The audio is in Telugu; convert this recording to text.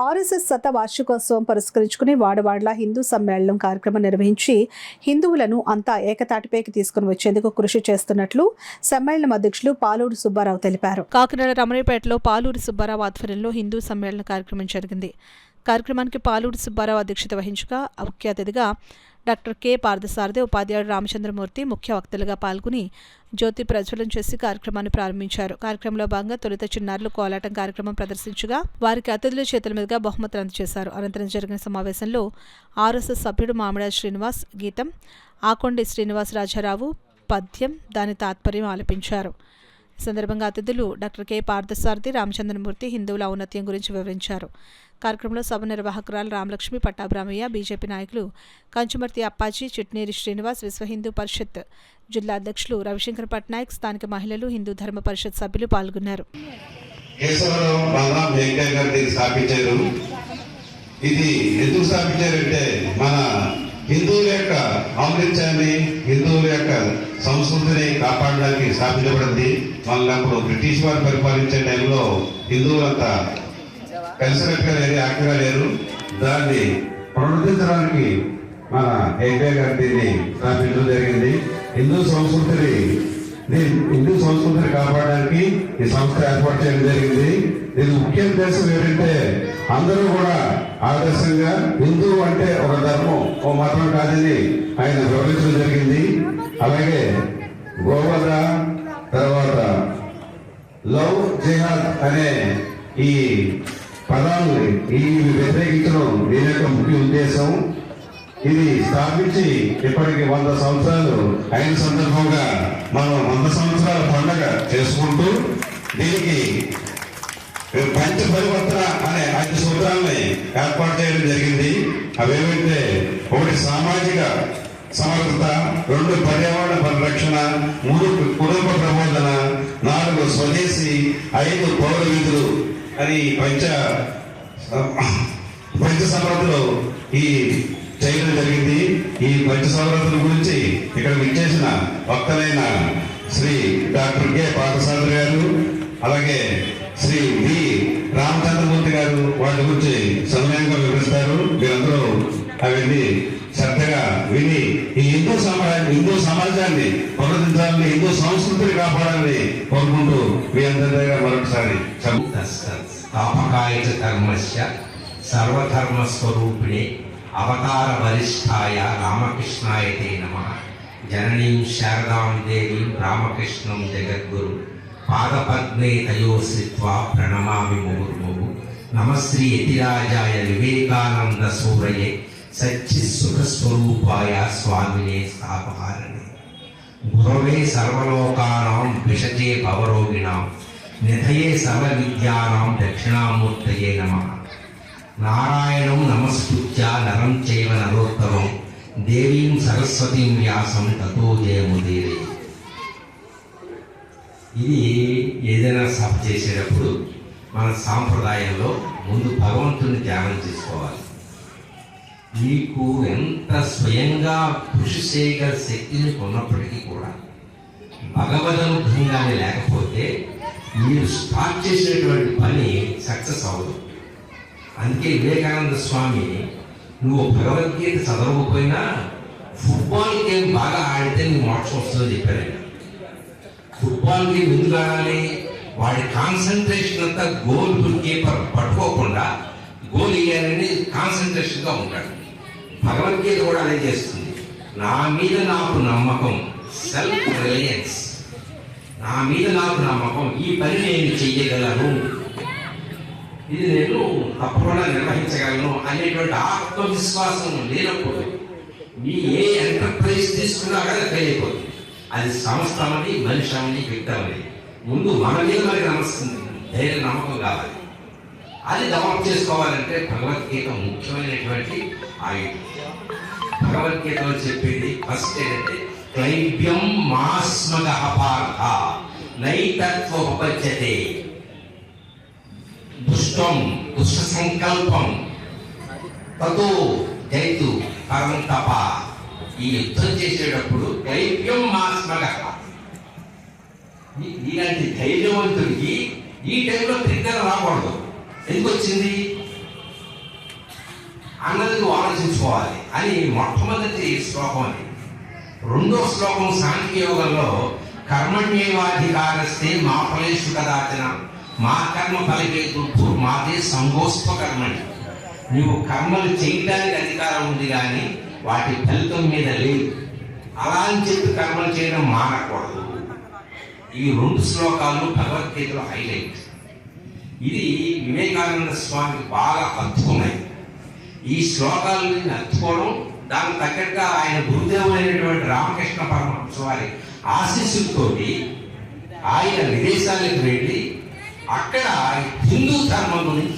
ఆర్ఎస్ఎస్ వార్షికోత్సవం పురస్కరించుకుని వాడవాడల హిందూ సమ్మేళనం కార్యక్రమం నిర్వహించి హిందువులను అంతా ఏకతాటిపైకి తీసుకుని వచ్చేందుకు కృషి చేస్తున్నట్లు సమ్మేళనం అధ్యక్షులు పాలూరు సుబ్బారావు తెలిపారు. కాకినాడ రమణయ్యపేటలో పాలూరు సుబ్బారావు ఆధ్వర్యంలో హిందూ సమ్మేళన కార్యక్రమం జరిగింది. కార్యక్రమానికి పాలూరు సుబ్బారావు అధ్యక్షత వహించగా ముఖ్య అతిథిగా డాక్టర్ కె పార్థసారథి, ఉపాధ్యాయుడు రామచంద్రమూర్తి ముఖ్య వక్తలుగా పాల్గొని జ్యోతి ప్రజ్వలన చేసి కార్యక్రమాన్ని ప్రారంభించారు. కార్యక్రమంలో భాగంగా తొలుత చిన్నారులు కోలాటం కార్యక్రమం ప్రదర్శించగా వారికి అతిథుల చేతుల మీదుగా బహుమతులు అందజేశారు. అనంతరం జరిగిన సమావేశంలో ఆర్ఎస్ఎస్ సభ్యుడు మామిడాల శ్రీనివాస్ గీతం, ఆకొండి శ్రీనివాస్ రాజారావు పద్యం, దాని తాత్పర్యం ఆలపించారు. ఈ సందర్భంగా అతిథులు డాక్టర్ కె పార్థసారథి, రామచంద్రమూర్తి హిందువుల ఔన్నత్యం గురించి వివరించారు. కార్యక్రమంలో సభ నిర్వాహకురాలు రామలక్ష్మి, పట్టాబ్రామయ్య, బీజేపీ నాయకులు కంచుమర్తి అప్పాజీ, చిట్నేరి శ్రీనివాస్, విశ్వ హిందూ పరిషత్ జిల్లా అధ్యక్షులు రవిశంకర్ పట్నాయక్, స్థానిక మహిళలు, హిందూ ధర్మ పరిషత్ సభ్యులు పాల్గొన్నారు. ఇది ఎందుకు స్థాపించారంటే మన హిందువుల యొక్క ఔన్నత్యాన్ని, హిందువుల యొక్క సంస్కృతిని కాపాడడానికి స్థాపించబడింది. మళ్ళీ అప్పుడు బ్రిటిష్ వారు పరిపాలించే టైంలో హిందువులంతా కలిసినట్టుగా లేరు, యాక్టివ్గా లేరు. దాన్ని పునరుద్ధరించడానికి మన ఏకే గారు దీన్ని స్థాపించడం జరిగింది. హిందూ సంస్కృతిని కాపాడడానికి ఈ సంస్థ ఏర్పాటు చేయడం జరిగింది. దీని ముఖ్య ఉద్దేశం ఏంటంటే అందరూ కూడా ఆదర్శంగా హిందూ అంటే ఒక ధర్మం, ఓ మతం కాదని ఆయన వివరించడం జరిగింది. అలాగే గోవధ, తర్వాత లవ్ జిహాద్ అనే ఈ పదాలని వ్యతిరేకించడం దీని యొక్క ముఖ్య ఉద్దేశం. ఇది స్థాపించి ఇప్పటికి 100 సంవత్సరాలు అయిన సందర్భంగా మనం 100 సంవత్సరాల పండుగ చేసుకుంటూ దీనికి పంచ పరివర్తన అనే 5 సూత్రాలని ఏర్పాటు చేయడం జరిగింది. అవేమంటే 1 సామాజిక సమగ్రత, 2 పర్యావరణ పరిరక్షణ, 3 కుటుంబ ప్రబోధన, 4 స్వదేశీ, 5 పౌర విధులు అని పంచ సమర్థలు ఈ చేయడం జరిగింది. ఈ పంచ సమర్థల గురించి ఇక్కడ విచ్చేసిన వక్తలైన శ్రీ డాక్టర్ కె పార్థసారథి గారు, అలాగే శ్రీ వి రామచంద్రమూర్తి గారు వాటి గురించి సమయంగా వివరిస్తారు. మీరందరూ అవన్నీ శ్రద్ధగా విని ఈ హిందూ సమాజాన్ని పునరుద్ధరించాలని, హిందూ సంస్కృతిని కాపాడాలని కోరుకుంటూ మీ అందరి దగ్గర మరొకసారి స్థాపకాయ ధర్మస్య సర్వధర్మ స్వరూపిణే అవతార వరిష్ఠాయ రామకృష్ణాయ తే నమః. జననీం శారదాం దేవీం రామకృష్ణం జగద్గురు పాదపద్మే తయోశ్రిత్వా ప్రణమామి ముముర్ముః. నమశ్రీ యతిరాజాయ వివేకానంద సూరయే సచ్చిత్సుఖస్వరూపాయ స్వామినే స్థాపహారణే. గురవే సర్వలోకానాం విషజే భవరోగిణాం నిధయే సర్వవిద్యానాం దక్షిణామూర్తయే నమః. నారాయణం నమస్కృత్య నరం చైవ నరోత్తమం దేవీం సరస్వతీం వ్యాసం తతో జయముదీరే. ఇది ఏదైనా సభ చేసేటప్పుడు మన సాంప్రదాయంలో ముందు భగవంతుని ధ్యానం చేసుకోవాలి. మీకు ఎంత స్వయంగా కృషి చేయగల శక్తిని ఉన్నప్పటికీ కూడా భగవదనుభవంగానే లేకపోతే మీరు స్టార్ట్ చేసినటువంటి పని సక్సెస్ అవ్వదు. అందుకే వివేకానంద స్వామి నువ్వు భగవద్గీత చదవకపోయినా ఫుట్బాల్ గేమ్ బాగా ఆడితే నీకు మోక్షం వస్తుందని చెప్పారు. ఫుట్బాల్ గేమ్ ఎందుకు ఆడాలి? వాడి కాన్సన్ట్రేషన్ అంతా గోల్ కీపర్ పట్టుకోకుండా గోల్ వేయాలని కాన్సన్ట్రేషన్గా ఉంటాడు. భగవద్గీత కూడా అదే చేస్తుంది. నా మీద నాకు నమ్మకం, సెల్ఫ్ రిలయన్స్, నా మీద నాకు నమ్మకం, ఈ పని నేను చెయ్యగలను, ఇది నేను తప్పకుండా నిర్వహించగలను అనేటువంటి ఆత్మవిశ్వాసం లేనప్పుడు మీ ఏ ఎంటర్ప్రైజ్ తీసుకున్నా కదా ఫెయిల్ అయిపోతుంది. అది సంస్థ అని, మనిషి అని, వ్యక్తి అని. ముందు మన మీద మనకి ధైర్య నమ్మకం కావాలి. అది డెవలప్ చేసుకోవాలంటే భగవద్గీత ముఖ్యమైనటువంటి ఆయుధం. భగవద్గీతలో చెప్పేది ఫస్ట్ ఏంటంటే క్లైవ్యం మాస్మగః పార్థ నైతత్వోపపద్యతే. దుష్టం, దుష్ట సంకల్పం తతో జైతు పరం తప. ఈ యుద్ధం చేసేటప్పుడు క్లైవ్యం మాస్మగః, ఇలాంటి ధైర్యవంతుడికి ఈ టైంలో ట్రిగ్గర్ రాకూడదు. ఎందుకు వచ్చింది? అన్నది నువ్వు ఆలోచించుకోవాలి అని మొట్టమొదటి శ్లోకం అది. రెండో శ్లోకం సాంఖ్య యోగంలో కర్మణ్యేవాధికారస్తే మా ఫలేషు కదాచన మా కర్మ ఫలికే దుఃఖు మాదే సంగోస్త్వ కర్మణి. నువ్వు కర్మలు చేయడానికి అధికారం ఉంది కానీ వాటి ఫలితం మీద లేదు. అలా అని చెప్పి కర్మలు చేయడం మానకూడదు. ఈ రెండు శ్లోకాలు భగవద్గీతలో హైలైట్. ఇది వివేకానంద స్వామికి బాగా హత్తుకున్నాయి. ఈ శ్లోకాలని హత్తుకోవడం, దానికి తగ్గట్టుగా ఆయన గురుదేవులైనటువంటి రామకృష్ణ పరమహంస వారి ఆశీస్సులతోటి ఆయన విదేశాలకు వెళ్ళి అక్కడ హిందూ ధర్మం గురించి